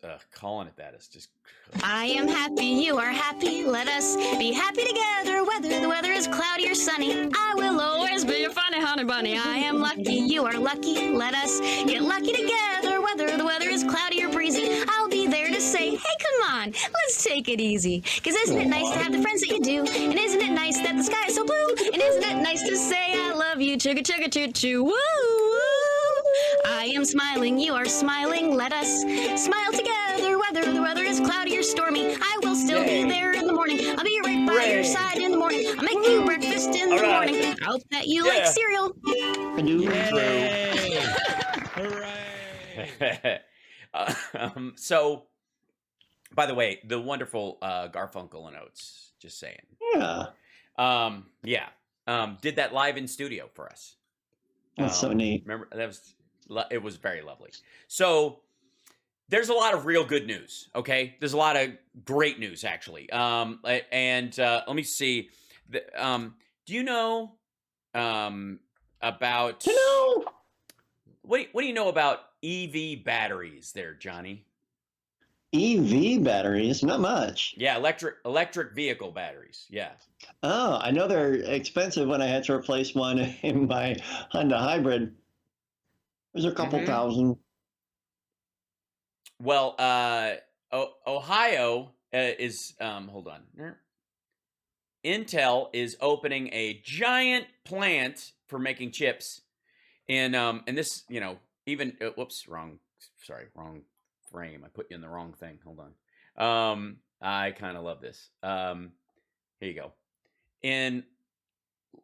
That's calling it that is just. I am happy, you are happy. Let us be happy together. Whether the weather is cloudy or sunny, I will always be your funny honey bunny. I am lucky, you are lucky. Let us get lucky together. Whether the weather is cloudy or breezy, I'll be there to say, hey, come on, let's take it easy. Because isn't it nice to have the friends that you do? And isn't it nice that the sky is so blue? And isn't it nice to say I love you? Chugga chugga choo choo woo woo. I am smiling, you are smiling. Let us smile together. Whether the weather is cloudy or stormy, I will still be there in the morning. I'll be right by your side in the morning. I'll make you breakfast in the morning. I hope that you like cereal. Hooray! So, by the way, the wonderful Garfunkel and Oates. Just saying. Yeah. Did that live in studio for us. That's so neat. Remember, it was very lovely. So there's a lot of real good news. Okay, there's a lot of great news actually. Let me see. Do you know about? What do you know about EV batteries, there, Johnny? EV batteries? Not much. Yeah, electric vehicle batteries. Yeah. Oh, I know they're expensive. When I had to replace one in my Honda Hybrid, there's a couple thousand. Well, Ohio is hold on. Intel is opening a giant plant for making chips in and this, even whoops, wrong frame. I put you in the wrong thing. Hold on. I kind of love this. Here you go. In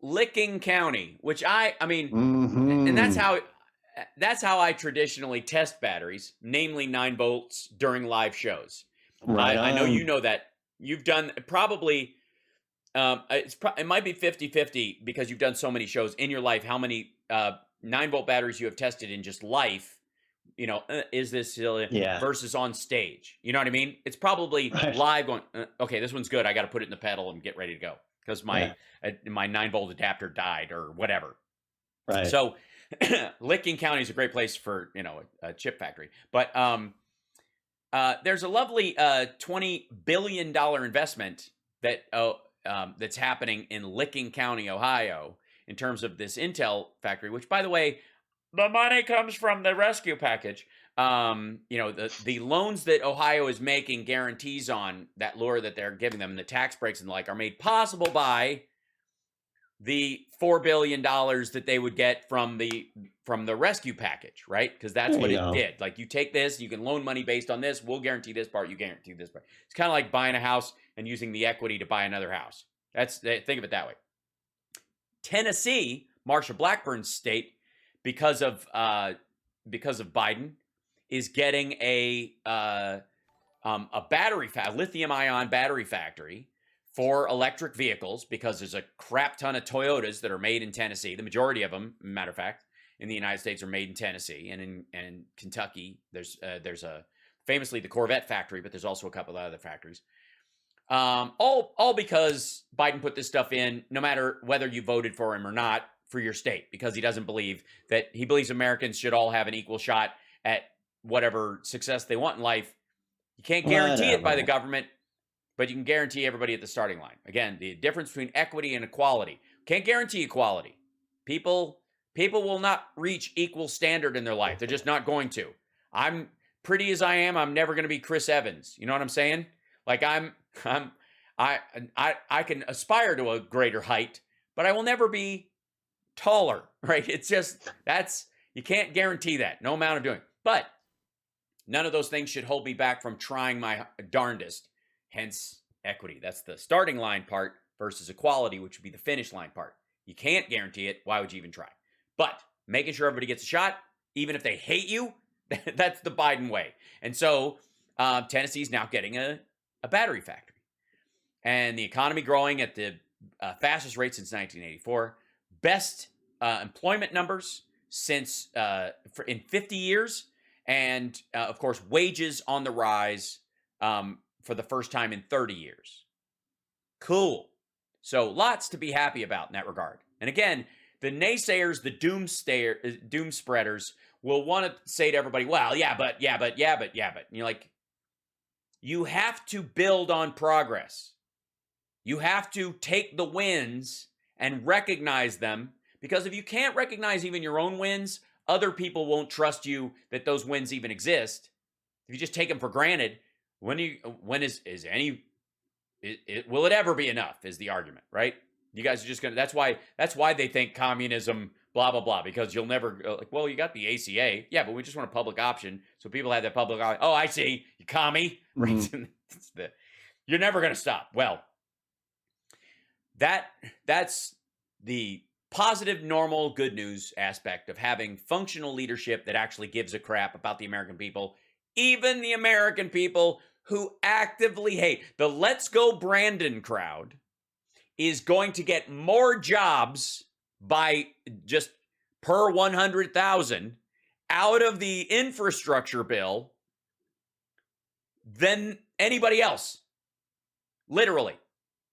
Licking County, which I mean, and that's how I traditionally test batteries, namely 9 volts during live shows. Right. I know you know that. You've done probably, it might be 50-50 because you've done so many shows in your life. How many 9-volt batteries you have tested in just life? Is this versus on stage? You know what I mean? It's probably live going, okay, this one's good. I got to put it in the pedal and get ready to go because my 9-volt adapter died or whatever. Right. So Licking County is a great place for, a chip factory. But there's a lovely $20 billion investment that's happening in Licking County, Ohio, in terms of this Intel factory, which, by the way, the money comes from the rescue package. The loans that Ohio is making guarantees on that lure that they're giving them, and the tax breaks and the like, are made possible by the $4 billion that they would get from the rescue package, right? Because that's what it did. Like, you take this, you can loan money based on this. We'll guarantee this part. You guarantee this part. It's kind of like buying a house and using the equity to buy another house. Think of it that way. Tennessee, Marsha Blackburn's state, because of Biden, is getting a lithium-ion battery factory for electric vehicles, because there's a crap ton of Toyotas that are made in Tennessee. The majority of them, matter of fact, in the United States are made in Tennessee, and in Kentucky there's famously the Corvette factory, but there's also a couple of other factories. All because Biden put this stuff in, no matter whether you voted for him or not, for your state, because he believes Americans should all have an equal shot at whatever success they want in life. You can't guarantee it by the government, but you can guarantee everybody at the starting line. Again, the difference between equity and equality. Can't guarantee equality. People will not reach equal standard in their life. They're just not going to. I'm pretty as I am, I'm never going to be Chris Evans. You know what I'm saying? Like, I can aspire to a greater height, but I will never be taller, right? It's just, you can't guarantee that. No amount of doing. But none of those things should hold me back from trying my darndest. Hence, equity. That's the starting line part versus equality, which would be the finish line part. You can't guarantee it. Why would you even try? But making sure everybody gets a shot, even if they hate you, that's the Biden way. And so Tennessee's now getting a battery factory. And the economy growing at the fastest rate since 1984. Best employment numbers since in 50 years. And, of course, wages on the rise for the first time in 30 years. Cool. So lots to be happy about in that regard. And again, the naysayers, the doom spreaders will want to say to everybody, well, yeah, but. And you're like, you have to build on progress. You have to take the wins and recognize them, because if you can't recognize even your own wins, other people won't trust you that those wins even exist. If you just take them for granted, will it ever be enough is the argument, right? You guys are just going to, that's why they think communism, blah, blah, blah, because you'll never, like, well, you got the ACA. Yeah, but we just want a public option. So people have that public option. Oh, I see. You commie. Mhm. Right? You're never going to stop. Well, that's the positive, normal, good news aspect of having functional leadership that actually gives a crap about the American people, even the American people who actively hate. The Let's Go Brandon crowd is going to get more jobs by just per 100,000 out of the infrastructure bill than anybody else. Literally.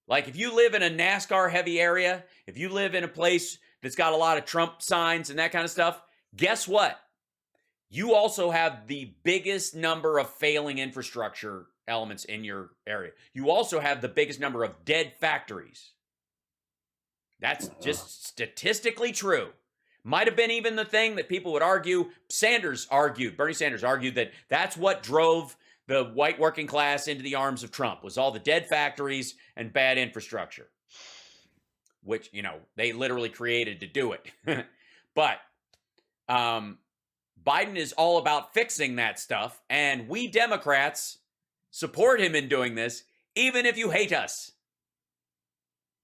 Like, if you live in a NASCAR heavy area, if you live in a place that's got a lot of Trump signs and that kind of stuff, guess what? You also have the biggest number of failing infrastructure elements in your area. You also have the biggest number of dead factories. That's just statistically true. Might have been even the thing that people would argue. Bernie Sanders argued that that's what drove the white working class into the arms of Trump, was all the dead factories and bad infrastructure, which, they literally created to do it. But Biden is all about fixing that stuff, and we Democrats support him in doing this, even if you hate us.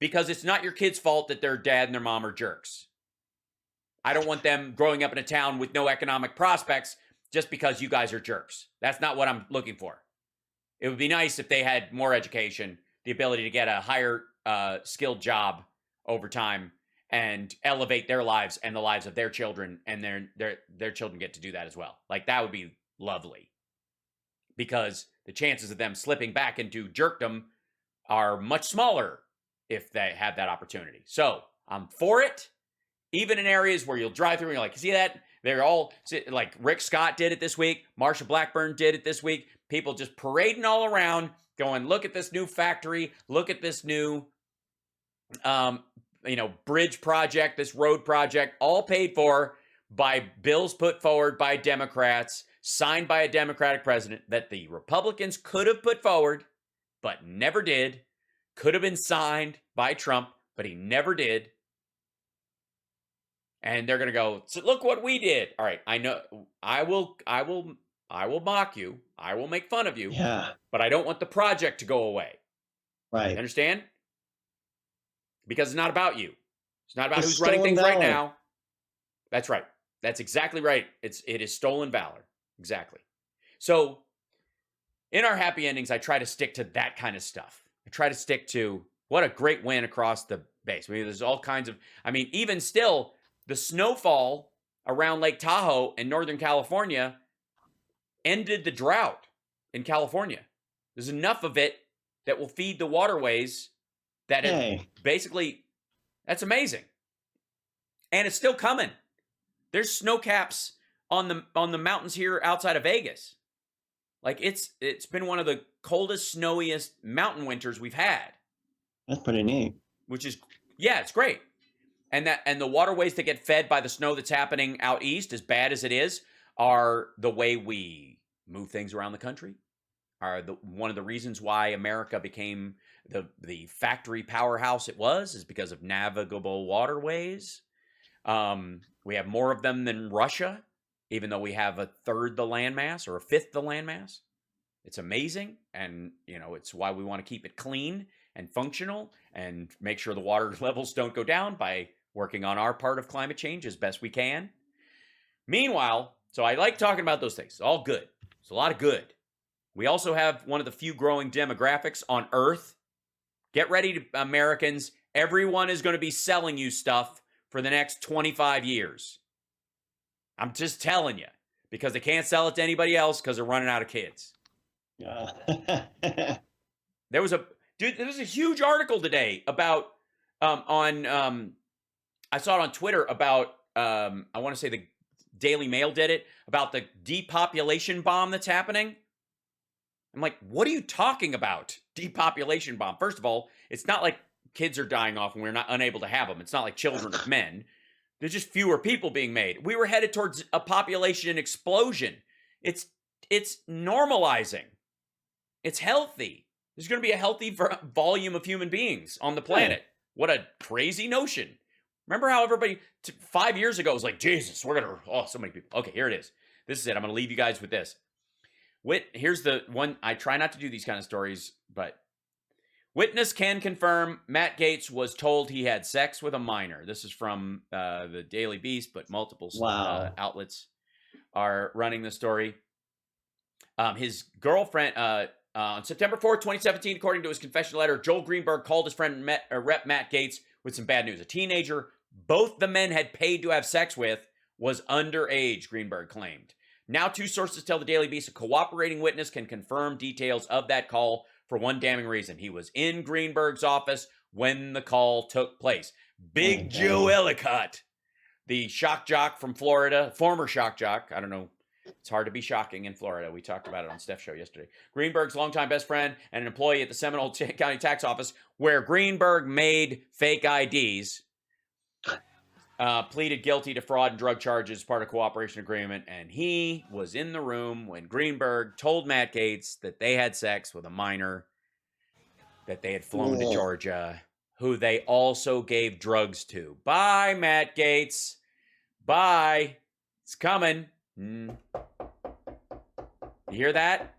Because it's not your kid's fault that their dad and their mom are jerks. I don't want them growing up in a town with no economic prospects just because you guys are jerks. That's not what I'm looking for. It would be nice if they had more education, the ability to get a higher skilled job over time, and elevate their lives and the lives of their children, and their children get to do that as well. Like, that would be lovely. Because the chances of them slipping back into jerkdom are much smaller if they have that opportunity. So, I'm for it. Even in areas where you'll drive through and you're like, you see that? They're all, like Rick Scott did it this week. Marsha Blackburn did it this week. People just parading all around going, look at this new factory. Look at this new, bridge project, this road project, all paid for by bills put forward by Democrats, signed by a Democratic president that the Republicans could have put forward, but never did. Could have been signed by Trump, but he never did. And they're going to go, so look what we did. All right, I know I will mock you. I will make fun of you. Yeah. But I don't want the project to go away. Right. You understand? Because it's not about you. It's not about It's who's running stolen things right valor. now. That's right. That's exactly right. It is stolen valor. Exactly. So in our happy endings, I try to stick to that kind of stuff. I try to stick to what a great win across the base. I mean, there's all kinds of, even still, the snowfall around Lake Tahoe in Northern California ended the drought in California. There's enough of it that will feed the waterways that basically, that's amazing. And it's still coming. There's snow caps on the mountains here outside of Vegas. Like, it's been one of the coldest, snowiest mountain winters we've had. That's pretty neat. Which is, yeah, it's great. And the waterways that get fed by the snow that's happening out east, as bad as it is, are the way we move things around the country. Are one of the reasons why America became the factory powerhouse it was, is because of navigable waterways. We have more of them than Russia, even though we have a third the landmass or a fifth the landmass. It's amazing, and it's why we want to keep it clean and functional and make sure the water levels don't go down by working on our part of climate change as best we can. Meanwhile, so I like talking about those things. It's all good. It's a lot of good. We also have one of the few growing demographics on Earth. Get ready, Americans. Everyone is going to be selling you stuff for the next 25 years. I'm just telling you, because they can't sell it to anybody else because they're running out of kids. Yeah. There was a huge article today about I saw it on Twitter about I want to say the Daily Mail did it, about the depopulation bomb that's happening. I'm like, what are you talking about? Depopulation bomb. First of all, it's not like kids are dying off and we're not unable to have them. It's not like children of men. There's just fewer people being made. We were headed towards a population explosion. It's normalizing. It's healthy. There's going to be a healthy volume of human beings on the planet. What a crazy notion. Remember how everybody 5 years ago was like, Jesus, we're going to, so many people. Okay, here it is. This is it. I'm going to leave you guys with this. Here's the one. I try not to do these kind of stories, but witness can confirm Matt Gaetz was told he had sex with a minor. This is from the Daily Beast, but multiple outlets are running the story. His girlfriend, on September 4th, 2017, according to his confession letter, Joel Greenberg called his friend Rep. Matt Gaetz with some bad news. A teenager both the men had paid to have sex with was underage, Greenberg claimed. Now, two sources tell the Daily Beast a cooperating witness can confirm details of that call for one damning reason. He was in Greenberg's office when the call took place. Big Joe Ellicott, the shock jock from Florida, former shock jock. I don't know. It's hard to be shocking in Florida. We talked about it on Steph's show yesterday. Greenberg's longtime best friend and an employee at the Seminole County Tax Office, where Greenberg made fake IDs, pleaded guilty to fraud and drug charges, part of cooperation agreement, and he was in the room when Greenberg told Matt Gaetz that they had sex with a minor, that they had flown to Georgia, who they also gave drugs to. Bye, Matt Gaetz. Bye. It's coming. You hear that?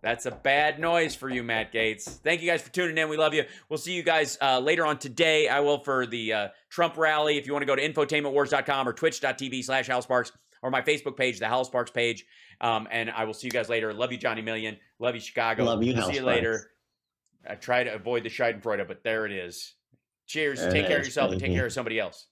That's a bad noise for you, Matt Gaetz. Thank you guys for tuning in. We love you. We'll see you guys later on today. I will for the Trump rally. If you want to go to infotainmentwars.com or twitch.tv/Hal Sparks or my Facebook page, the Hal Sparks page. And I will see you guys later. Love you, Johnny Million. Love you, Chicago. Love you, Hal See you Sparks. later. I try to avoid the Schadenfreude, but there it is. Cheers. Take care of yourself and take care of somebody else.